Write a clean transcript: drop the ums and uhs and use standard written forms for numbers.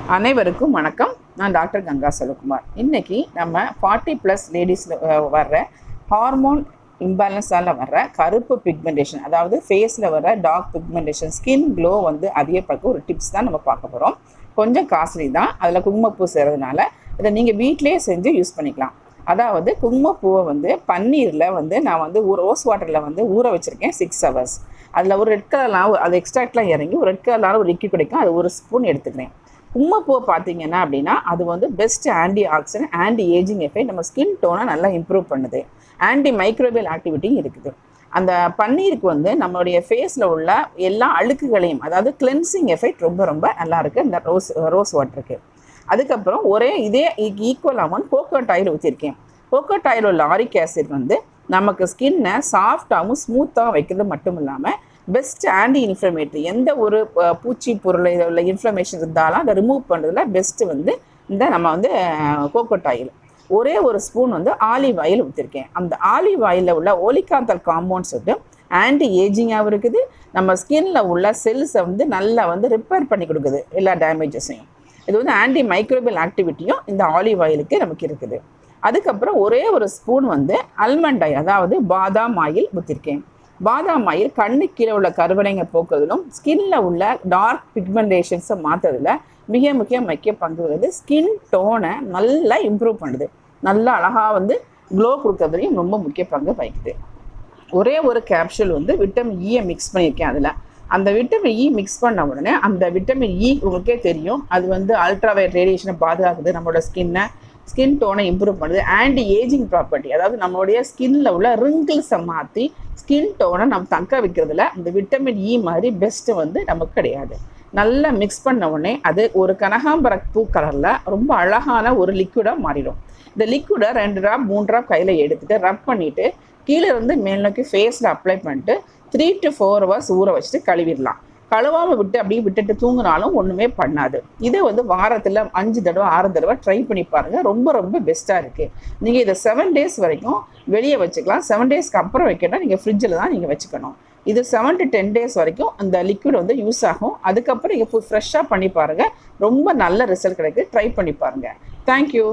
அனைவருக்கும் வணக்கம். நான் டாக்டர் கங்கா செல்வகுமார். இன்றைக்கி நம்ம 40+ லேடிஸில் வர்ற ஹார்மோன் இம்பேலன்ஸால் வர்ற கருப்பு பிக்மெண்டேஷன், அதாவது ஃபேஸில் வர்ற டார்க் பிக்மெண்டேஷன், ஸ்கின் க்ளோ அதிகப்படுத்த ஒரு டிப்ஸ் தான் நம்ம பார்க்க போகிறோம். கொஞ்சம் காஸ்ட்லி தான். அதில் குங்குமப்பூ செய்கிறதுனால இதை நீங்கள் வீட்டிலேயே செஞ்சு யூஸ் பண்ணிக்கலாம். அதாவது குங்குமப்பூவை பன்னீரில் நான் ரோஸ் வாட்டரில் ஊற வச்சுருக்கேன் 6 hours. அதில் ஒரு ரெட் கலர்லாம் அது எக்ஸ்ட்ராக்ட்லாம் இறங்கி ஒரு ரெட் கலரான ஒரு லிக்விட் கிடைக்கும். அது 1 ஸ்பூன் எடுத்துக்கிறேன். குங்குமப்பூவை பார்த்தீங்கன்னா அப்படின்னா அது best anti accident, anti ageing effect, நம்ம ஸ்கின் டோனை நல்லா இம்ப்ரூவ் பண்ணுது. ஆன்டி மைக்ரோபியல் ஆக்டிவிட்டியும் இருக்குது. அந்த பன்னீருக்கு நம்மளுடைய ஃபேஸில் உள்ள எல்லா அழுக்குகளையும், அதாவது கிளென்சிங் எஃபெக்ட் ரொம்ப ரொம்ப நல்லா இருக்குது இந்த ரோஸ் வாட்டருக்கு. அதுக்கப்புறம் இதே ஈக்குவல் அமௌண்ட் கோகோனட் ஆயில் ஊற்றிருக்கேன். கோகோனட் ஆயில் உள்ள லாரிக் ஆசிட் நமக்கு ஸ்கின்னை சாஃப்டாகவும் ஸ்மூத்தாக வைக்கிறது மட்டும் இல்லாமல் பெஸ்ட் ஆன்டி இன்ஃப்ளமேட்டரி, எந்த ஒரு பூச்சி பொருள் உள்ள இன்ஃப்ளமேஷன் இருந்தாலும் அதை ரிமூவ் பண்ணுறதுல பெஸ்ட்டு இந்த நம்ம கோகோனட் ஆயில். ஒரே 1 ஸ்பூன் ஆலிவ் ஆயில் ஊற்றிருக்கேன். அந்த ஆலிவ் ஆயிலில் உள்ள ஓலிகாந்தல் காம்பவுண்ட்ஸ் ஆன்டி ஏஜிங்காகவும் இருக்குது. நம்ம ஸ்கின்னில் உள்ள செல்ஸை நல்லா ரிப்பேர் பண்ணி கொடுக்குது, எல்லா டேமேஜஸையும். இது ஆன்டி மைக்ரோபியல் ஆக்டிவிட்டியும் இந்த ஆலிவ் ஆயிலுக்கு நமக்கு இருக்குது. அதுக்கப்புறம் ஒரே 1 ஸ்பூன் அல்மண்ட் ஆயில், அதாவது பாதாம் ஆயில் ஊற்றிருக்கேன். பாதாம் ஆயில் கண்ணு கீழே உள்ள கருவளைங்க போக்குறதிலும் ஸ்கின்னில் உள்ள டார்க் பிக்மெண்டேஷன்ஸை மாற்றுறதுல மிக முக்கிய பங்கு வருது. ஸ்கின் டோனை நல்லா இம்ப்ரூவ் பண்ணுது, நல்லா அழகாக க்ளோ கொடுக்கறதுலையும் ரொம்ப முக்கிய பங்கு வகிக்குது. ஒரே ஒரு கேப்சூல் விட்டமின் ஈயை மிக்ஸ் பண்ணியிருக்கேன். அதில் அந்த விட்டமின் இ மிக்ஸ் பண்ண உடனே அந்த விட்டமின் இ உங்களுக்கே தெரியும், அது அல்ட்ராவயலட் ரேடியேஷனை பாதுகாக்குது, நம்மளோட ஸ்கின் டோனை இம்ப்ரூவ் பண்ணுது. ஆன்டி ஏஜிங் ப்ராப்பர்ட்டி, அதாவது நம்மளுடைய ஸ்கின்னில் உள்ள ரிங்கிள்ஸை மாற்றி ஸ்கின் டோனை நம்ம தக்க வைக்கிறதுல இந்த விட்டமின் இ மாதிரி பெஸ்ட்டு நமக்கு கிடையாது. நல்லா மிக்ஸ் பண்ண உடனே அது ஒரு கனகாம்பர பூ கலரில் ரொம்ப அழகான ஒரு லிக்விடாக மாறிடும். இந்த லிக்விடை 2 ட்ராப் 3 ட்ராப் கையில் எடுத்துகிட்டு ரப் பண்ணிவிட்டு கீழே இருந்து மேல் நோக்கி ஃபேஸில் அப்ளை பண்ணிட்டு 3 to 4 hours ஊற வச்சுட்டு கழுவிடலாம். கழுவாமல் அப்படியே விட்டுட்டு தூங்கினாலும் ஒன்றுமே பண்ணாது. இதை வாரத்தில் 5 தடவை 6 தடவை ட்ரை பண்ணி பாருங்கள். ரொம்ப ரொம்ப பெஸ்ட்டாக இருக்குது. நீங்கள் இதை 7 days வரைக்கும் வெளியே வச்சுக்கலாம். 7 daysக்கு அப்புறம் வைக்கணும், நீங்கள் ஃப்ரிட்ஜில் தான் நீங்கள் வச்சுக்கணும். இது 7 to 10 days வரைக்கும் அந்த லிக்விட் யூஸ் ஆகும். அதுக்கப்புறம் நீங்கள் ஃப்ரெஷ்ஷாக பண்ணி பாருங்கள். ரொம்ப நல்ல ரிசல்ட் கிடைக்குது. ட்ரை பண்ணி பாருங்கள். தேங்க்யூ.